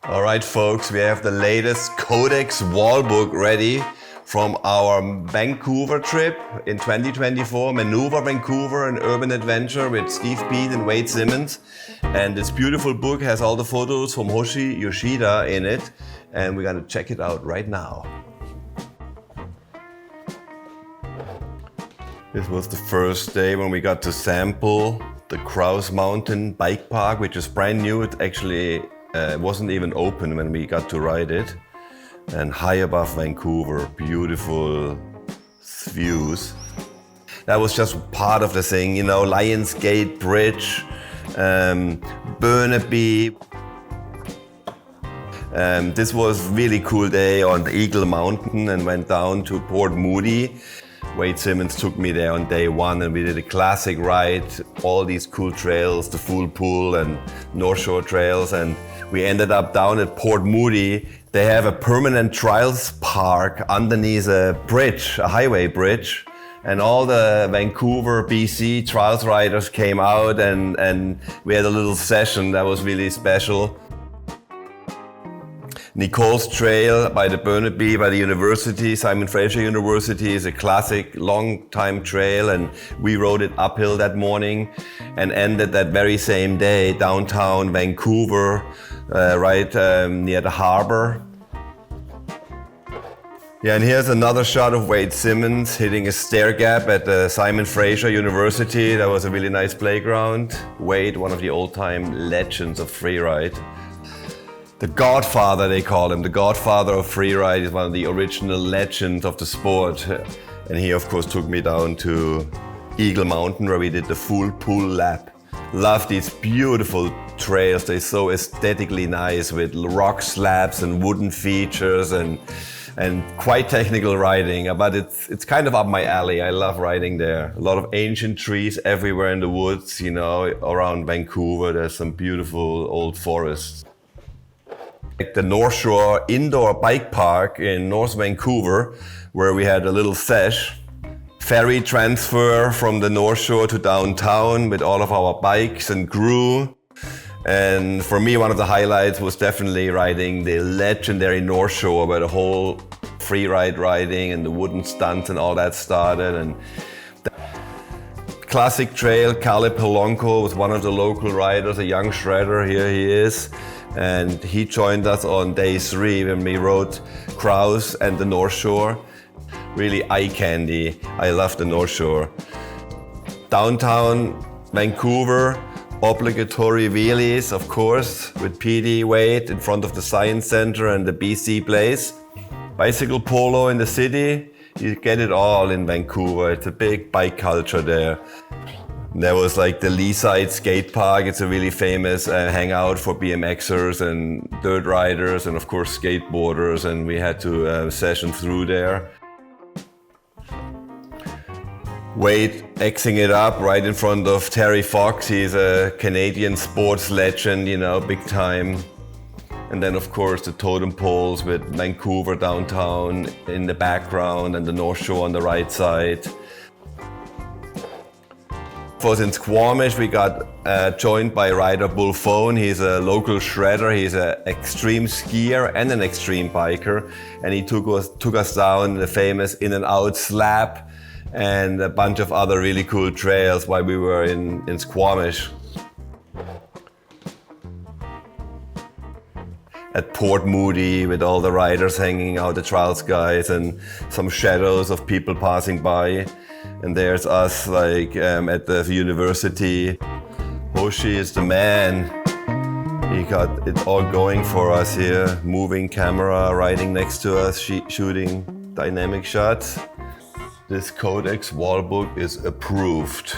All right, folks, we have the latest Codex Wallbook ready from our Vancouver trip in 2024, Maneuver Vancouver, an urban adventure with Steve Peat and Simmons. And this beautiful book has all the photos from Hoshi Yoshida in it, and we're gonna check it out right now. This was the first day when we got to sample the Grouse Mountain Bike Park, which is brand new. It actually wasn't even open when we got to ride it. And high above Vancouver, beautiful views. That was just part of the thing, you know, Lionsgate Bridge, Burnaby. This was a really cool day on the Eagle Mountain and went down to Port Moody. Simmons took me there on day one and we did a classic ride, all these cool trails, the Full Pool and North Shore trails, and we ended up down at Port Moody. They have a permanent trials park underneath a bridge, a highway bridge, and all the Vancouver, BC trials riders came out and we had a little session that was really special. Nicole's Trail by the Burnaby, by the university, Simon Fraser University, is a classic long time trail, and we rode it uphill that morning and ended that very same day downtown Vancouver, right near the harbor. Yeah, and here's another shot of Simmons hitting a stair gap at the Simon Fraser University. That was a really nice playground. One of the old-time legends of freeride. The Godfather, they call him, the Godfather of freeride. Is one of the original legends of the sport. And he, of course, took me down to Eagle Mountain where we did the Full Pool lap. Love these beautiful trails. They're so aesthetically nice with rock slabs and wooden features and quite technical riding, but it's kind of up my alley. I love riding there. A lot of ancient trees everywhere in the woods, you know, around Vancouver. There's some beautiful old forests. Like the North Shore Indoor Bike Park in North Vancouver, where we had a little sesh. Ferry transfer from the North Shore to downtown with all of our bikes and crew. And for me, one of the highlights was definitely riding the legendary North Shore, where the whole freeride riding and the wooden stunts and all that started. And the classic trail, Kalle Pelonko was one of the local riders, a young shredder. Here he is. And he joined us on day 3 when we rode Grouse and the North Shore. Really eye candy. I love the North Shore. Downtown Vancouver, obligatory wheelies, of course, with PD weight in front of the Science Center and the BC Place. Bicycle polo in the city. You get it all in Vancouver. It's a big bike culture there. There was like the Leaside Skate Park. It's a really famous hangout for BMXers and dirt riders and of course skateboarders, and we had to session through there. Xing it up right in front of Terry Fox. He's a Canadian sports legend, you know, big time. And then of course the totem poles with Vancouver downtown in the background and the North Shore on the right side. In Squamish, we got joined by rider Bull Phone. He's a local shredder. He's an extreme skier and an extreme biker. And he took us down the famous In and Out Slab and a bunch of other really cool trails while we were in Squamish. At Port Moody with all the riders hanging out, the trials guys, and some shadows of people passing by. And there's us like at the university. Hoshi is the man. He got it all going for us here. Moving camera, riding next to us, shooting dynamic shots. This Codex Wallbook is approved.